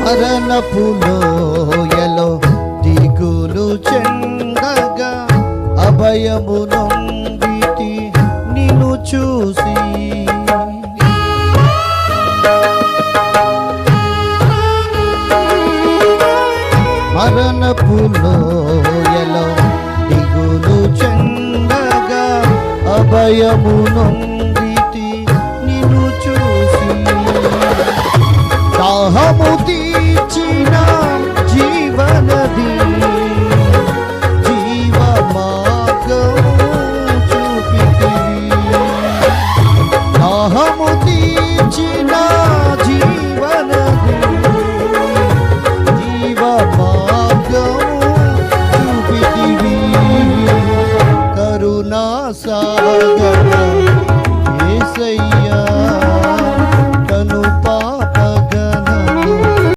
మరణపు లోయలో దిగులు చెందగా అభయము నొందితి నిన్ను చూసి. మరణపు లోయలో దిగులు చెందగా అభయము నొందితి నిన్ను చూసి. దాహము